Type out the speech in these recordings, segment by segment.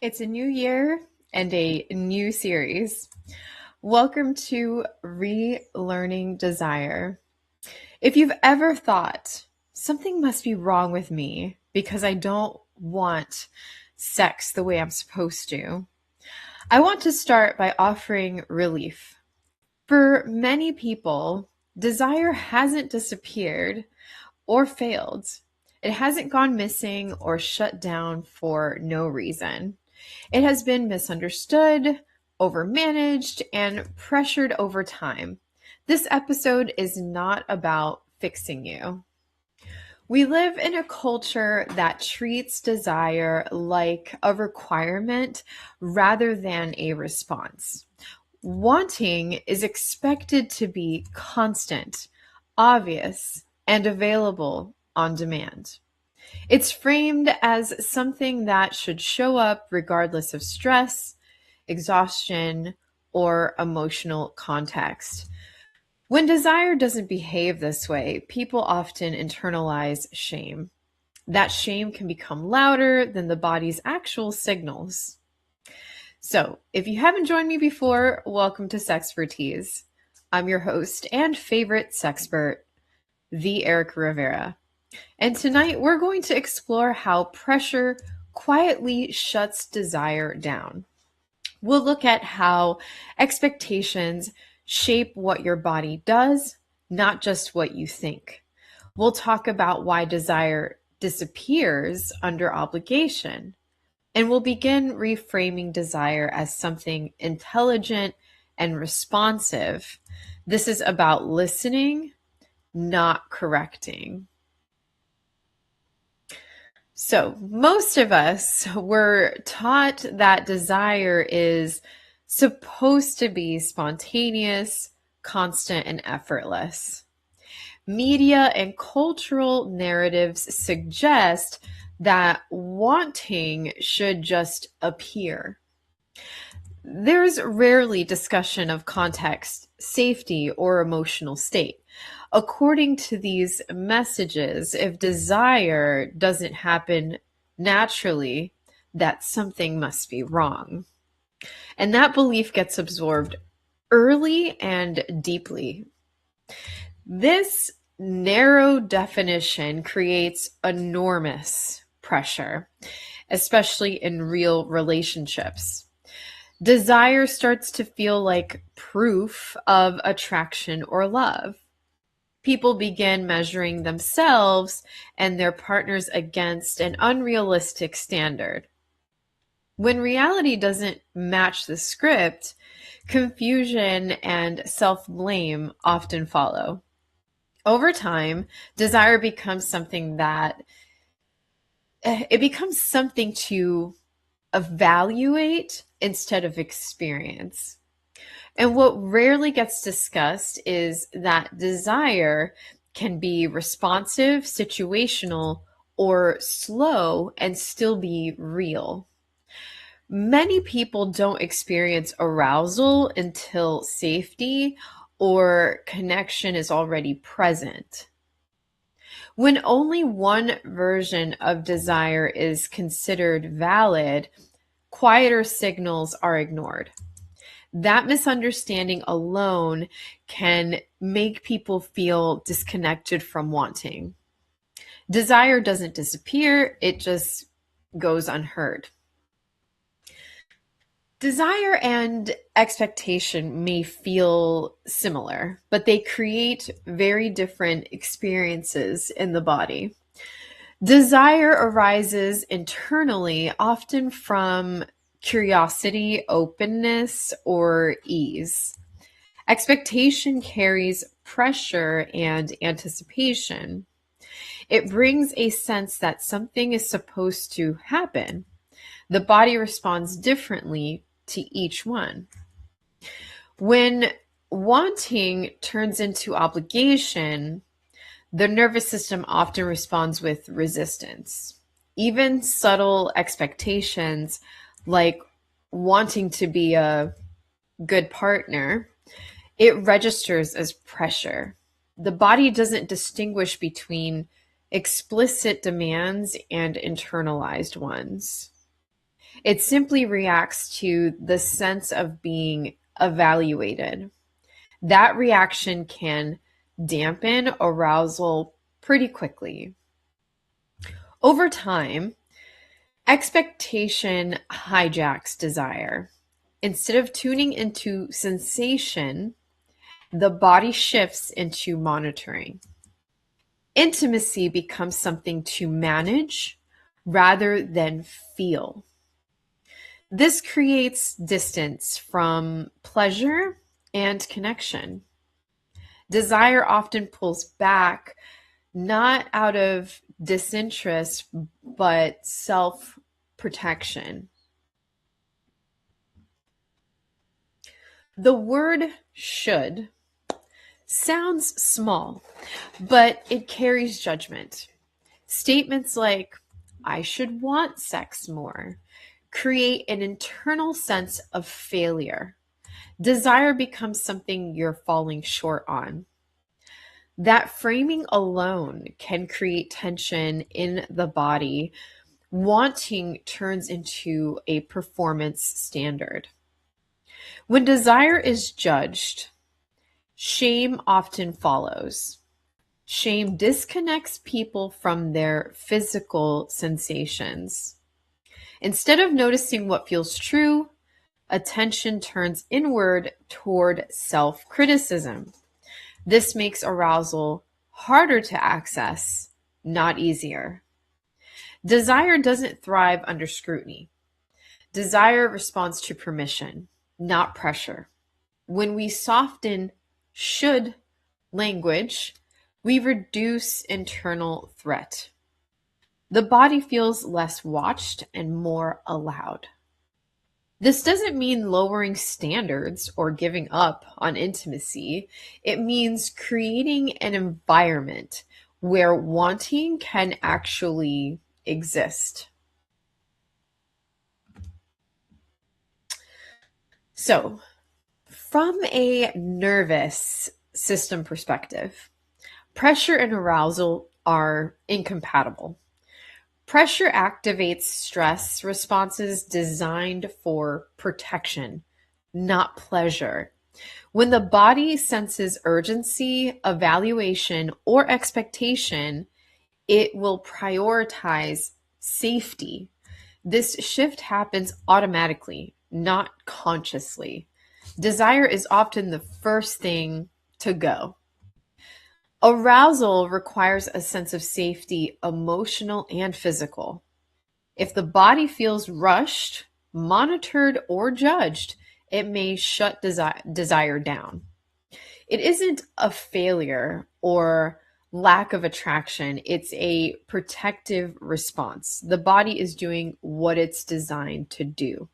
It's a new year and a new series. Welcome to Relearning Desire. If you've ever thought something must be wrong with me because I don't want sex the way I'm supposed to, I want to start by offering relief. For many people, desire hasn't disappeared or failed. It hasn't gone missing or shut down for no reason. It has been misunderstood, overmanaged, and pressured over time. This episode is not about fixing you. We live in a culture that treats desire like a requirement rather than a response. Wanting is expected to be constant, obvious, and available on demand. It's framed as something that should show up regardless of stress, exhaustion, or emotional context. When desire doesn't behave this way, people often internalize shame. That shame can become louder than the body's actual signals. So, if you haven't joined me before, welcome to Sexpertease. I'm your host and favorite sexpert, the Rivera. And tonight we're going to explore how pressure quietly shuts desire down. We'll look at how expectations shape what your body does, not just what you think. We'll talk about why desire disappears under obligation. And we'll begin reframing desire as something intelligent and responsive. This is about listening, not correcting. So, most of us were taught that desire is supposed to be spontaneous, constant, and effortless. Media and cultural narratives suggest that wanting should just appear. There's rarely discussion of context, safety, or emotional state. According to these messages, if desire doesn't happen naturally, that something must be wrong. And that belief gets absorbed early and deeply. This narrow definition creates enormous pressure, especially in real relationships. Desire starts to feel like proof of attraction or love. People begin measuring themselves and their partners against an unrealistic standard. When reality doesn't match the script, confusion and self-blame often follow. Over time, desire becomes something to evaluate instead of experience. And what rarely gets discussed is that desire can be responsive, situational, or slow and still be real. Many people don't experience arousal until safety or connection is already present. When only one version of desire is considered valid, quieter signals are ignored. That misunderstanding alone can make people feel disconnected from wanting. Desire doesn't disappear, it just goes unheard. Desire and expectation may feel similar, but they create very different experiences in the body. Desire arises internally, often from curiosity, openness, or ease. Expectation carries pressure and anticipation. It brings a sense that something is supposed to happen. The body responds differently to each one. When wanting turns into obligation, the nervous system often responds with resistance. Even subtle expectations like wanting to be a good partner, it registers as pressure. The body doesn't distinguish between explicit demands and internalized ones. It simply reacts to the sense of being evaluated. That reaction can dampen arousal pretty quickly. Over time, expectation hijacks desire. Instead of tuning into sensation, the body shifts into monitoring. Intimacy becomes something to manage rather than feel. This creates distance from pleasure and connection. Desire often pulls back, not out of disinterest, but self protection. The word should sounds small, but it carries judgment. Statements like, I should want sex more, create an internal sense of failure. Desire becomes something you're falling short on. That framing alone can create tension in the body. Wanting turns into a performance standard. When desire is judged, shame often follows. Shame disconnects people from their physical sensations. Instead of noticing what feels true, attention turns inward toward self-criticism. This makes arousal harder to access, not easier. Desire doesn't thrive under scrutiny. Desire responds to permission, not pressure. When we soften should language, we reduce internal threat. The body feels less watched and more allowed. This doesn't mean lowering standards or giving up on intimacy. It means creating an environment where wanting can actually exist. So, from a nervous system perspective, pressure and arousal are incompatible. Pressure activates stress responses designed for protection, not pleasure. When the body senses urgency, evaluation, or expectation, it will prioritize safety. This shift happens automatically, not consciously. Desire is often the first thing to go. Arousal requires a sense of safety, emotional and physical. If the body feels rushed, monitored, or judged, it may shut desire down. It isn't a failure or lack of attraction, it's a protective response. The body is doing what it's designed to do.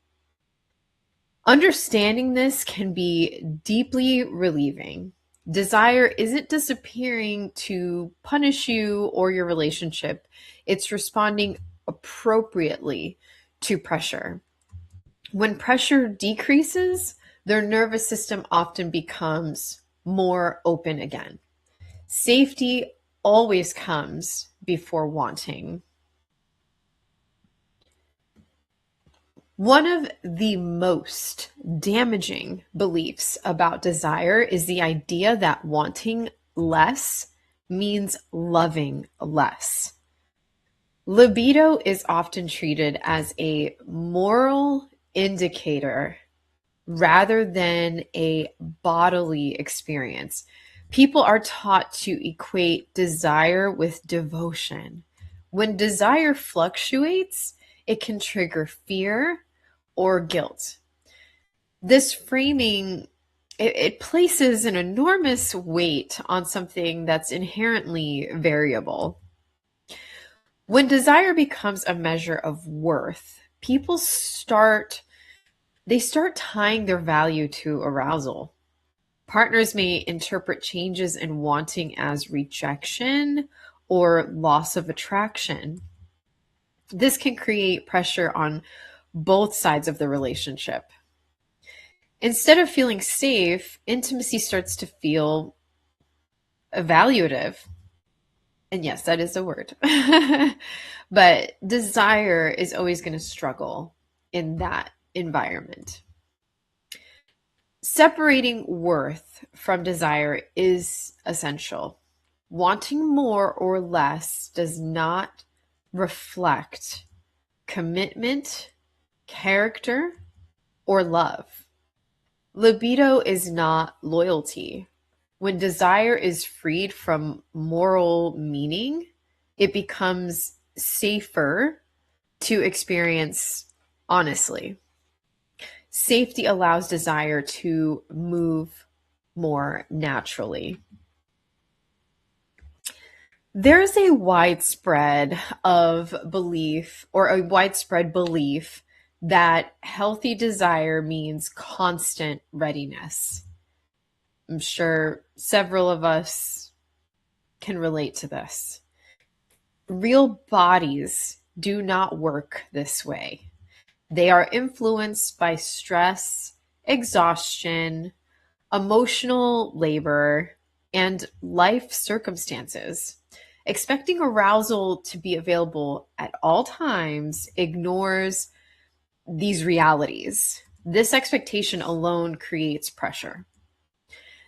Understanding this can be deeply relieving. Desire isn't disappearing to punish you or your relationship, it's responding appropriately to pressure. When pressure decreases, their nervous system often becomes more open again. Safety always comes before wanting. One of the most damaging beliefs about desire is the idea that wanting less means loving less. Libido is often treated as a moral indicator rather than a bodily experience. People are taught to equate desire with devotion. When desire fluctuates, it can trigger fear or guilt. This framing, it places an enormous weight on something that's inherently variable. When desire becomes a measure of worth, people start tying their value to arousal. Partners may interpret changes in wanting as rejection or loss of attraction. This can create pressure on both sides of the relationship. Instead of feeling safe, intimacy starts to feel evaluative. And yes, that is a word. But desire is always going to struggle. in that environment. Separating worth from desire is essential. Wanting more or less does not reflect commitment, character, or love. Libido is not loyalty. When desire is freed from moral meaning, it becomes safer to experience honestly. Safety allows desire to move more naturally. There's a widespread belief that healthy desire means constant readiness. I'm sure several of us can relate to this. Real bodies do not work this way. They are influenced by stress, exhaustion, emotional labor, and life circumstances. Expecting arousal to be available at all times ignores these realities. This expectation alone creates pressure.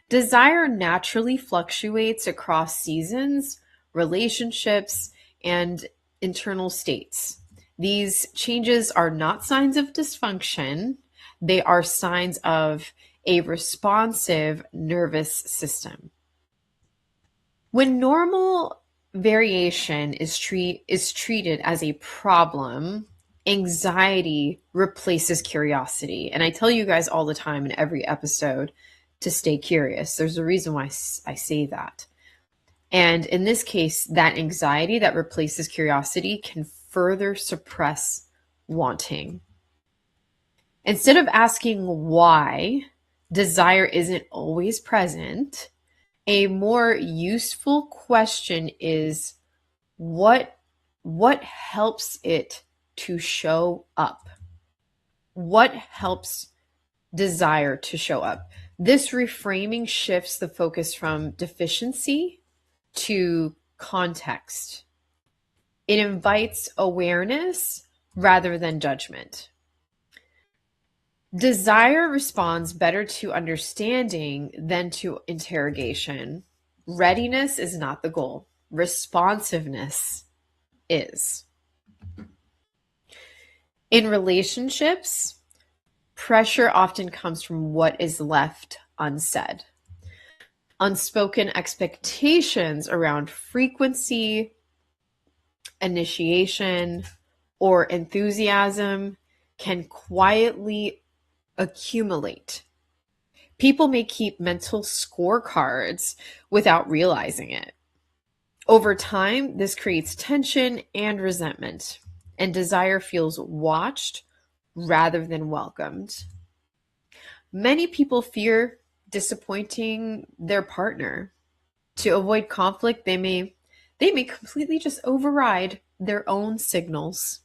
Desire naturally fluctuates across seasons, relationships, and internal states. These changes are not signs of dysfunction, they are signs of a responsive nervous system. When normal variation is treated as a problem, anxiety replaces curiosity. And I tell you guys all the time in every episode to stay curious. There's a reason why I say that. And in this case, that anxiety that replaces curiosity can further suppress wanting. Instead of asking why desire isn't always present, a more useful question is what helps it to show up? What helps desire to show up? This reframing shifts the focus from deficiency to context. It invites awareness rather than judgment. Desire responds better to understanding than to interrogation. Readiness is not the goal. Responsiveness is. In relationships, pressure often comes from what is left unsaid. Unspoken expectations around frequency, initiation, or enthusiasm can quietly accumulate. People may keep mental scorecards without realizing it. Over time, this creates tension and resentment, and desire feels watched rather than welcomed. Many people fear disappointing their partner. To avoid conflict, they may completely just override their own signals.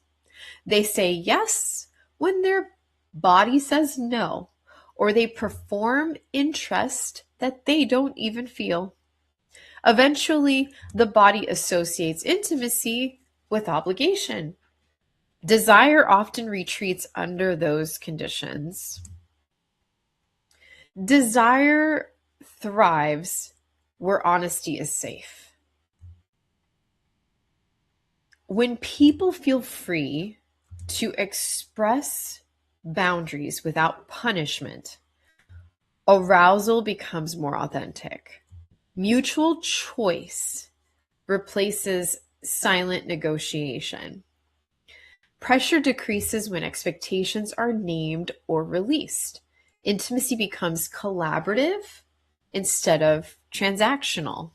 They say yes when their body says no, or they perform interest that they don't even feel. Eventually, the body associates intimacy with obligation. Desire often retreats under those conditions. Desire thrives where honesty is safe. When people feel free to express boundaries without punishment, arousal becomes more authentic. Mutual choice replaces silent negotiation. Pressure decreases when expectations are named or released. Intimacy becomes collaborative instead of transactional.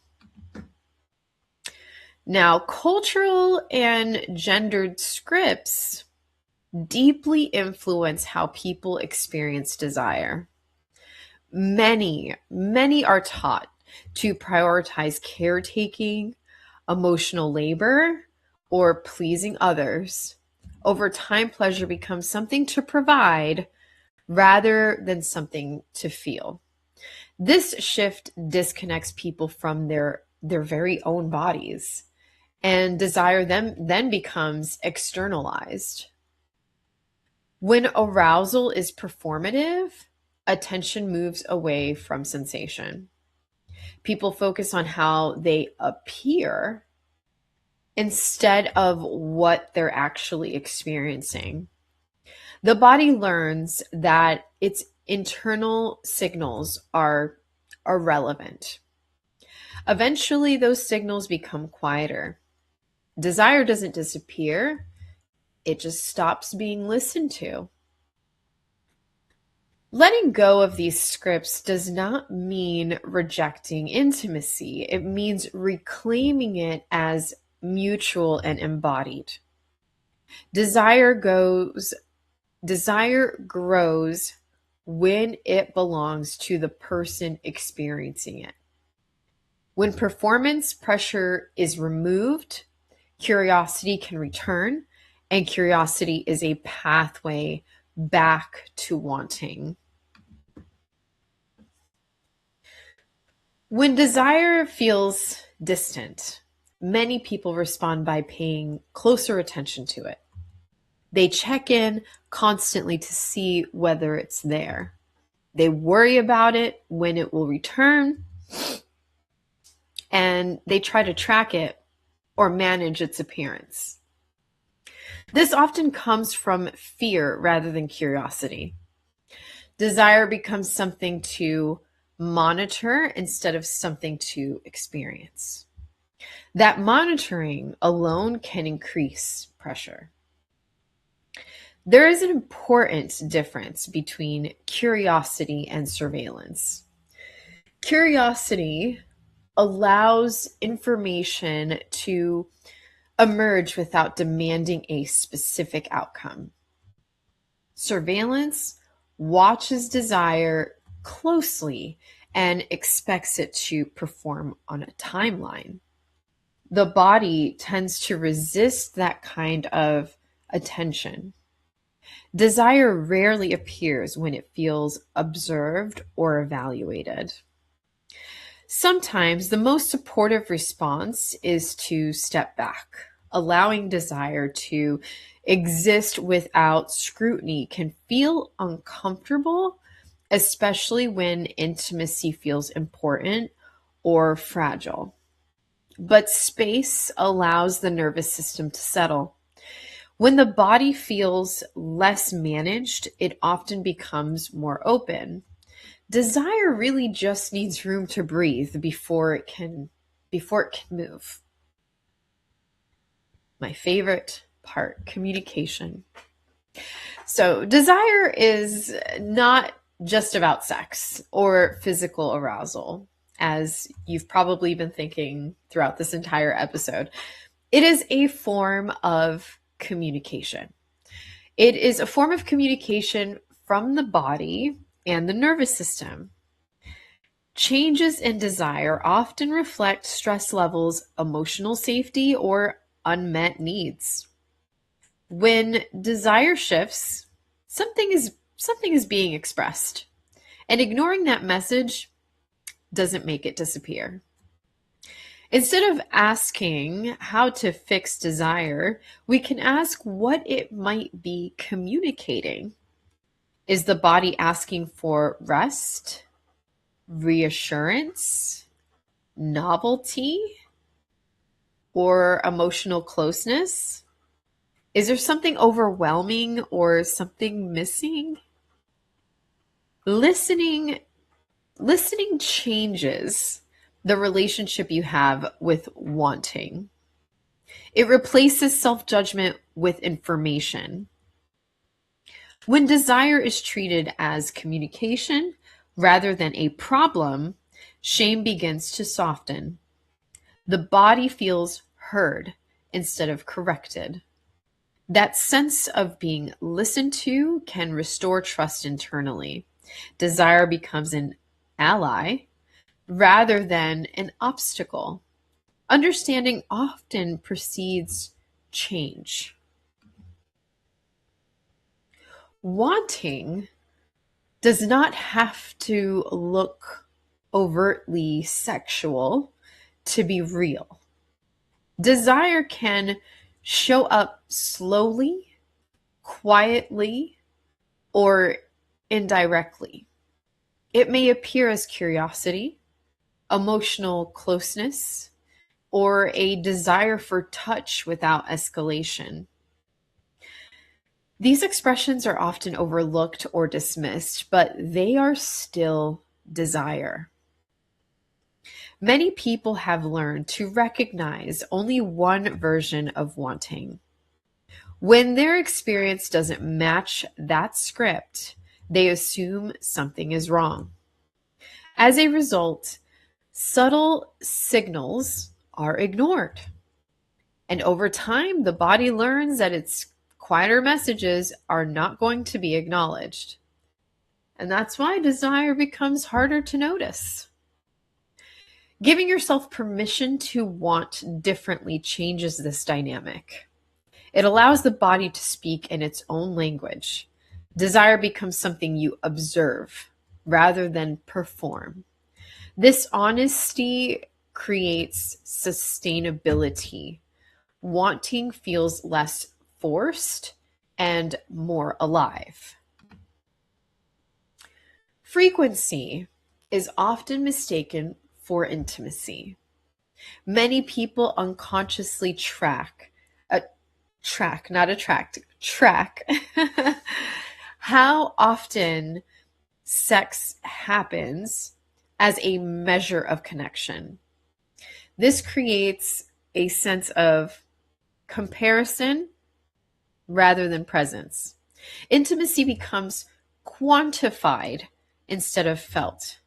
Now, cultural and gendered scripts deeply influence how people experience desire. Many are taught to prioritize caretaking, emotional labor, or pleasing others. Over time, pleasure becomes something to provide rather than something to feel. This shift disconnects people from their very own bodies, and desire then becomes externalized. When arousal is performative, attention moves away from sensation. People focus on how they appear instead of what they're actually experiencing. The body learns that its internal signals are irrelevant. Eventually, those signals become quieter. Desire doesn't disappear, it just stops being listened to. Letting go of these scripts does not mean rejecting intimacy. It means reclaiming it as mutual and embodied. Desire goes Desire grows when it belongs to the person experiencing it. When performance pressure is removed, curiosity can return, and curiosity is a pathway back to wanting. When desire feels distant, many people respond by paying closer attention to it. They check in constantly to see whether it's there. They worry about it, when it will return, and they try to track it or manage its appearance. This often comes from fear rather than curiosity. Desire becomes something to monitor instead of something to experience. That monitoring alone can increase pressure. There is an important difference between curiosity and surveillance. Curiosity allows information to emerge without demanding a specific outcome. Surveillance watches desire closely and expects it to perform on a timeline. The body tends to resist that kind of attention. Desire rarely appears when it feels observed or evaluated. Sometimes the most supportive response is to step back. Allowing desire to exist without scrutiny can feel uncomfortable, especially when intimacy feels important or fragile. But space allows the nervous system to settle. When the body feels less managed, it often becomes more open. Desire really just needs room to breathe before it can move. My favorite part, communication. So, desire is not just about sex or physical arousal, as you've probably been thinking throughout this entire episode. It is a form of communication. It is a form of communication from the body and the nervous system. Changes in desire often reflect stress levels, emotional safety, or unmet needs. When desire shifts, something is being expressed, and ignoring that message doesn't make it disappear. Instead of asking how to fix desire, we can ask what it might be communicating. Is the body asking for rest, reassurance, novelty, or emotional closeness? Is there something overwhelming or something missing? Listening changes the relationship you have with wanting. It replaces self-judgment with information. When desire is treated as communication rather than a problem, shame begins to soften. The body feels heard instead of corrected. That sense of being listened to can restore trust internally. Desire becomes an ally rather than an obstacle. Understanding often precedes change. Wanting does not have to look overtly sexual to be real. Desire can show up slowly, quietly, or indirectly. It may appear as curiosity, emotional closeness, or a desire for touch without escalation. These expressions are often overlooked or dismissed, but they are still desire. Many people have learned to recognize only one version of wanting. When their experience doesn't match that script, they assume something is wrong. As a result, subtle signals are ignored. And over time, the body learns that its quieter messages are not going to be acknowledged. And that's why desire becomes harder to notice. Giving yourself permission to want differently changes this dynamic. It allows the body to speak in its own language. Desire becomes something you observe rather than perform. This honesty creates sustainability. Wanting feels less forced and more alive. Frequency is often mistaken for intimacy. Many people unconsciously track how often sex happens as a measure of connection. This creates a sense of comparison rather than presence. Intimacy becomes quantified instead of felt.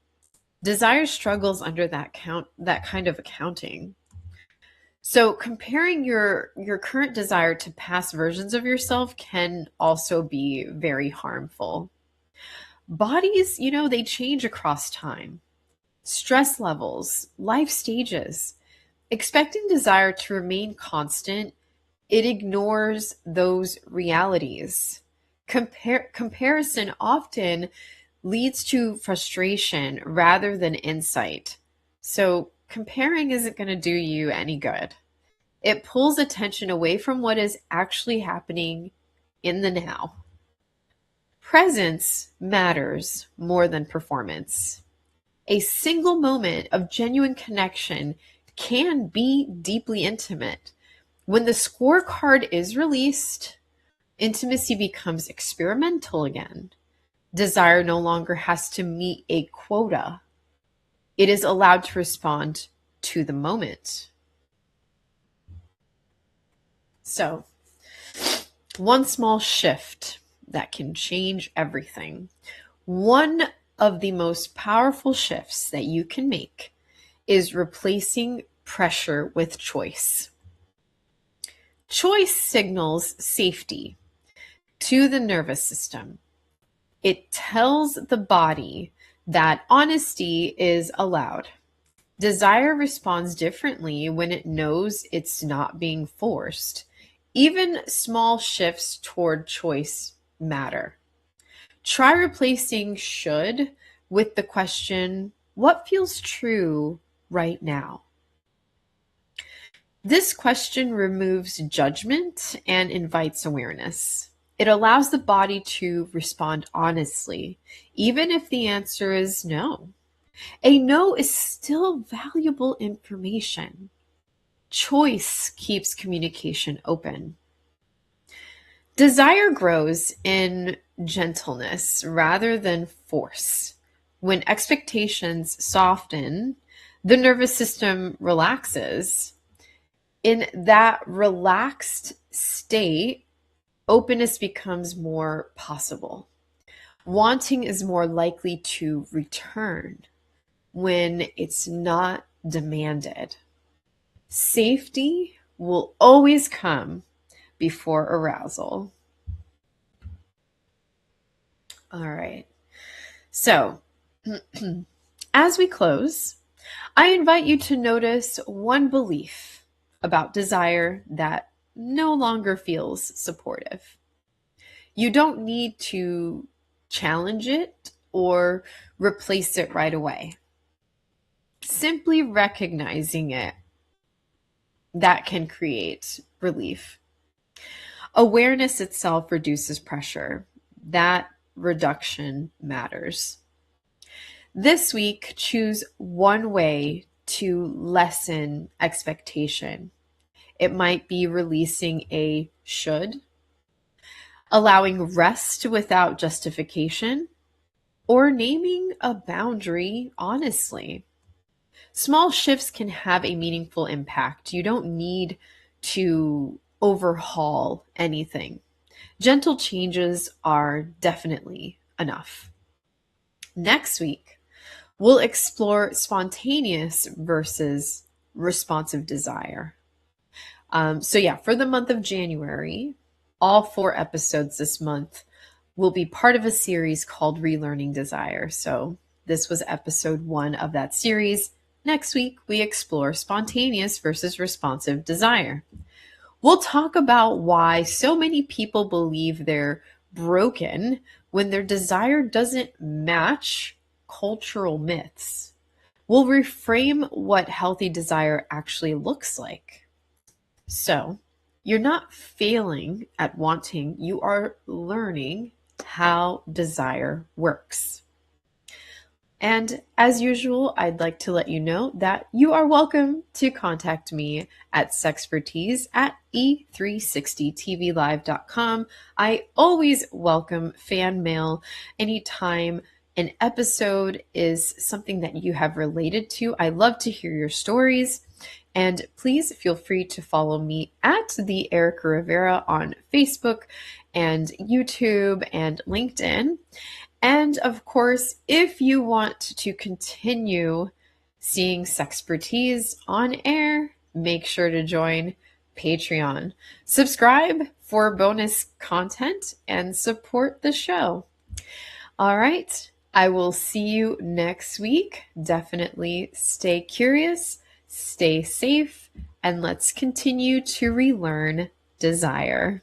Desire struggles under that kind of accounting. So comparing your current desire to past versions of yourself can also be very harmful. Bodies, they change across time. Stress levels, life stages. Expecting desire to remain constant, it ignores those realities. Comparison often leads to frustration rather than insight. So comparing isn't going to do you any good. It pulls attention away from what is actually happening in the now. Presence matters more than performance. A single moment of genuine connection can be deeply intimate. When the scorecard is released, intimacy becomes experimental again. Desire no longer has to meet a quota. It is allowed to respond to the moment. So, one small shift that can change everything. One of the most powerful shifts that you can make is replacing pressure with choice. Choice signals safety to the nervous system. It tells the body that honesty is allowed. Desire responds differently when it knows it's not being forced. Even small shifts toward choice matter. Try replacing should with the question, what feels true right now? This question removes judgment and invites awareness. It allows the body to respond honestly, even if the answer is no. A no is still valuable information. Choice keeps communication open. Desire grows in gentleness rather than force. When expectations soften, the nervous system relaxes. In that relaxed state, openness becomes more possible. Wanting is more likely to return when it's not demanded. Safety will always come before arousal. All right. So, as we close, I invite you to notice one belief about desire that no longer feels supportive. You don't need to challenge it or replace it right away. Simply recognizing it, that can create relief. Awareness itself reduces pressure. That reduction matters. This week, choose one way to lessen expectation. It might be releasing a should, allowing rest without justification, or naming a boundary honestly. Small shifts can have a meaningful impact. You don't need to overhaul anything. Gentle changes are definitely enough. Next week, we'll explore spontaneous versus responsive desire. For the month of January, all 4 episodes this month will be part of a series called Relearning Desire. So this was episode 1 of that series. Next week, we explore spontaneous versus responsive desire. We'll talk about why so many people believe they're broken when their desire doesn't match cultural myths. We'll reframe what healthy desire actually looks like. So, you're not failing at wanting, you are learning how desire works. And as usual, I'd like to let you know that you are welcome to contact me at Sexpertease at e360tvlive.com. I always welcome fan mail anytime an episode is something that you have related to. I love to hear your stories. And please feel free to follow me at the Erica Rivera on Facebook and YouTube and LinkedIn. And of course, if you want to continue seeing Sexpertease on air, make sure to join Patreon. Subscribe for bonus content and support the show. All right, I will see you next week. Definitely stay curious, stay safe, and let's continue to relearn desire.